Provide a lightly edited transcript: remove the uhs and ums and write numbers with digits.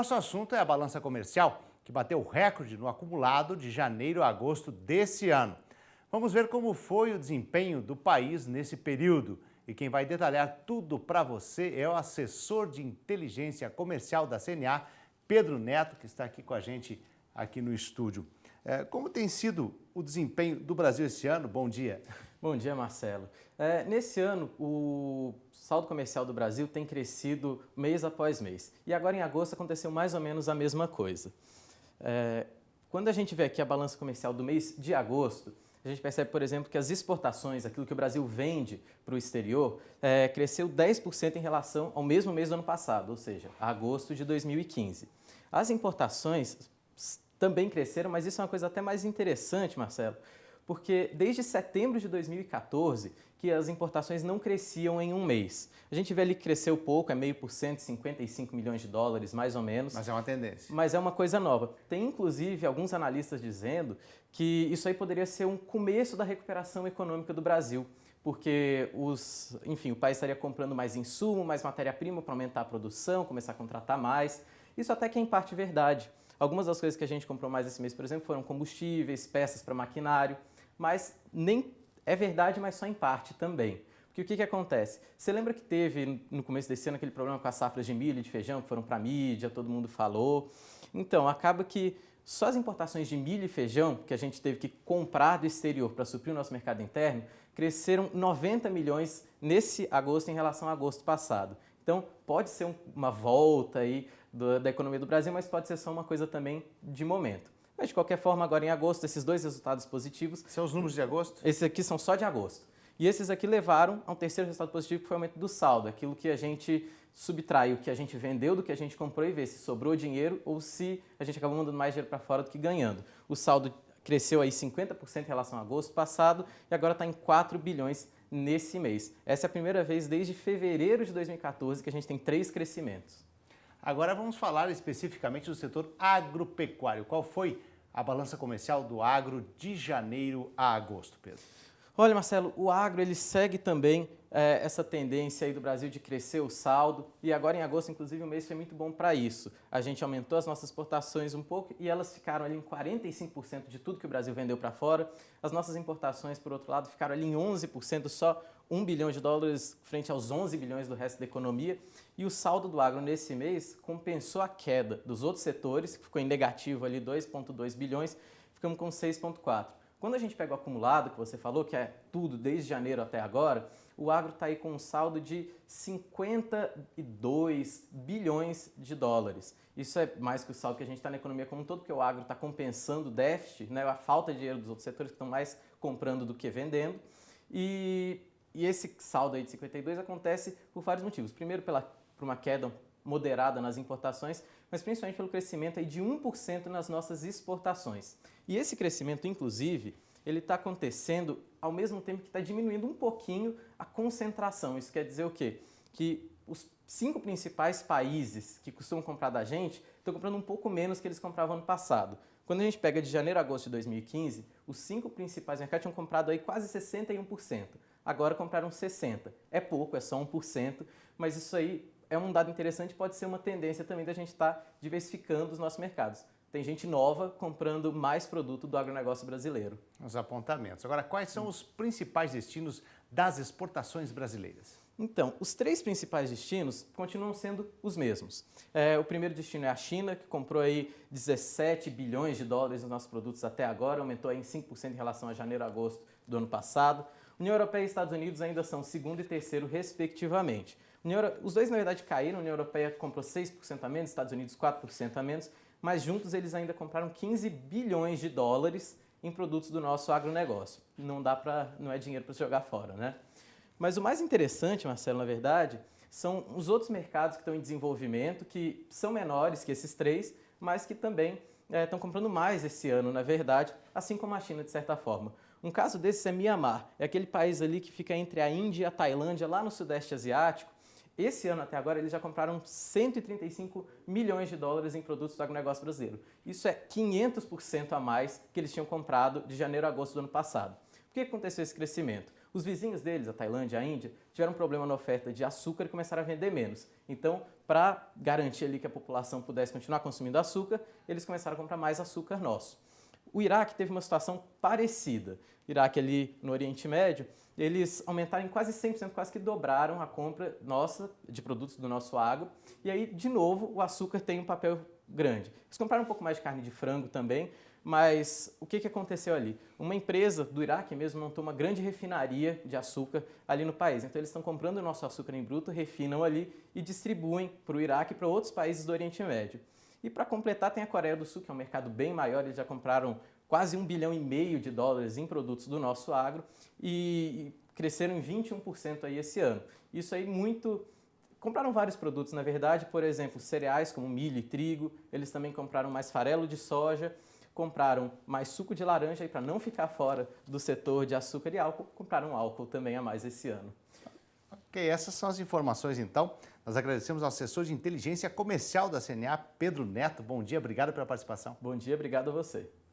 nosso assunto é a balança comercial, que bateu o recorde no acumulado de janeiro a agosto desse ano. Vamos ver como foi o desempenho do país nesse período. E quem vai detalhar tudo para você é o assessor de inteligência comercial da CNA, Pedro Neto, que está aqui com a gente aqui no estúdio. Como tem sido o desempenho do Brasil esse ano? Bom dia. Bom dia, Marcelo. Nesse ano, o saldo comercial do Brasil tem crescido mês após mês. E agora, em agosto, aconteceu mais ou menos a mesma coisa. Quando a gente vê aqui a balança comercial do mês de agosto, a gente percebe, por exemplo, que as exportações, aquilo que o Brasil vende para o exterior, cresceu 10% em relação ao mesmo mês do ano passado, ou seja, agosto de 2015. As importações também cresceram, mas isso é uma coisa até mais interessante, Marcelo, porque desde setembro de 2014 que as importações não cresciam em um mês. A gente vê ali que cresceu pouco, é 0,5%, 55 milhões de dólares, mais ou menos. Mas é uma tendência. Mas é uma coisa nova. Tem, inclusive, alguns analistas dizendo que isso aí poderia ser um começo da recuperação econômica do Brasil, porque o país estaria comprando mais insumo, mais matéria-prima para aumentar a produção, começar a contratar mais. Isso até que é em parte verdade. Algumas das coisas que a gente comprou mais esse mês, por exemplo, foram combustíveis, peças para maquinário, mas nem é verdade, mas só em parte também. Porque o que acontece? Você lembra que teve no começo desse ano aquele problema com as safras de milho e de feijão que foram para a mídia, todo mundo falou? Então, acaba que só as importações de milho e feijão, que a gente teve que comprar do exterior para suprir o nosso mercado interno, cresceram 90 milhões nesse agosto em relação ao agosto passado. Então, pode ser uma volta aí da economia do Brasil, mas pode ser só uma coisa também de momento. Mas, de qualquer forma, agora em agosto, esses dois resultados positivos... São os números de agosto? Esses aqui são só de agosto. E esses aqui levaram a um terceiro resultado positivo, que foi o aumento do saldo, aquilo que a gente subtrai, o que a gente vendeu do que a gente comprou e vê se sobrou dinheiro ou se a gente acabou mandando mais dinheiro para fora do que ganhando. O saldo cresceu aí 50% em relação a agosto passado e agora está em 4 bilhões nesse mês. Essa é a primeira vez desde fevereiro de 2014 que a gente tem 3 crescimentos. Agora vamos falar especificamente do setor agropecuário. Qual foi a balança comercial do agro de janeiro a agosto, Pedro? Olha, Marcelo, o agro ele segue também essa tendência aí do Brasil de crescer o saldo e agora em agosto, inclusive, o mês foi muito bom para isso. A gente aumentou as nossas exportações um pouco e elas ficaram ali em 45% de tudo que o Brasil vendeu para fora. As nossas importações, por outro lado, ficaram ali em 11%, só 1 bilhão de dólares frente aos 11 bilhões do resto da economia. E o saldo do agro nesse mês compensou a queda dos outros setores, que ficou em negativo ali 2,2 bilhões, ficamos com 6,4. Quando a gente pega o acumulado, que você falou, que é tudo desde janeiro até agora, o agro está aí com um saldo de 52 bilhões de dólares. Isso é mais que o saldo que a gente está na economia como um todo, porque o agro está compensando o déficit, né, a falta de dinheiro dos outros setores que estão mais comprando do que vendendo. E esse saldo aí de 52 acontece por vários motivos. Primeiro, por uma queda moderada nas importações, mas principalmente pelo crescimento aí de 1% nas nossas exportações. E esse crescimento, inclusive, ele está acontecendo ao mesmo tempo que está diminuindo um pouquinho a concentração. Isso quer dizer o quê? Que os 5 principais países que costumam comprar da gente estão comprando um pouco menos que eles compravam ano passado. Quando a gente pega de janeiro a agosto de 2015, os 5 principais mercados tinham comprado aí quase 61%. Agora compraram 60%. É pouco, é só 1%, mas isso aí é um dado interessante, pode ser uma tendência também da gente estar diversificando os nossos mercados. Tem gente nova comprando mais produto do agronegócio brasileiro. Os apontamentos. Agora, quais são os principais destinos das exportações brasileiras? Então, os 3 principais destinos continuam sendo os mesmos. O primeiro destino é a China, que comprou aí 17 bilhões de dólares nos nossos produtos até agora, aumentou aí em 5% em relação a janeiro a agosto do ano passado. União Europeia e Estados Unidos ainda são segundo e terceiro, respectivamente. Os dois, na verdade, caíram. A União Europeia comprou 6% a menos, Estados Unidos 4% a menos, mas juntos eles ainda compraram 15 bilhões de dólares em produtos do nosso agronegócio. Não é dinheiro para se jogar fora, né? Mas o mais interessante, Marcelo, na verdade, são os outros mercados que estão em desenvolvimento, que são menores que esses 3, mas que também estão comprando mais esse ano, na verdade, assim como a China, de certa forma. Um caso desses é Mianmar, é aquele país ali que fica entre a Índia e a Tailândia, lá no Sudeste Asiático. Esse ano até agora eles já compraram 135 milhões de dólares em produtos do agronegócio brasileiro. Isso é 500% a mais que eles tinham comprado de janeiro a agosto do ano passado. Por que aconteceu esse crescimento? Os vizinhos deles, a Tailândia e a Índia, tiveram um problema na oferta de açúcar e começaram a vender menos. Então, para garantir ali que a população pudesse continuar consumindo açúcar, eles começaram a comprar mais açúcar nosso. O Iraque teve uma situação parecida. O Iraque ali no Oriente Médio, eles aumentaram em quase 100%, quase que dobraram a compra nossa de produtos do nosso agro. E aí, de novo, o açúcar tem um papel grande. Eles compraram um pouco mais de carne de frango também, mas o que aconteceu ali? Uma empresa do Iraque mesmo montou uma grande refinaria de açúcar ali no país. Então eles estão comprando o nosso açúcar em bruto, refinam ali e distribuem para o Iraque e para outros países do Oriente Médio. E para completar tem a Coreia do Sul, que é um mercado bem maior, eles já compraram quase $1,5 bilhão em produtos do nosso agro e cresceram em 21% aí esse ano. Isso aí muito... Compraram vários produtos, na verdade, por exemplo, cereais como milho e trigo, eles também compraram mais farelo de soja, compraram mais suco de laranja e para não ficar fora do setor de açúcar e álcool, compraram álcool também a mais esse ano. Ok, essas são as informações então. Nós agradecemos ao assessor de inteligência comercial da CNA, Pedro Neto. Bom dia, obrigado pela participação. Bom dia, obrigado a você.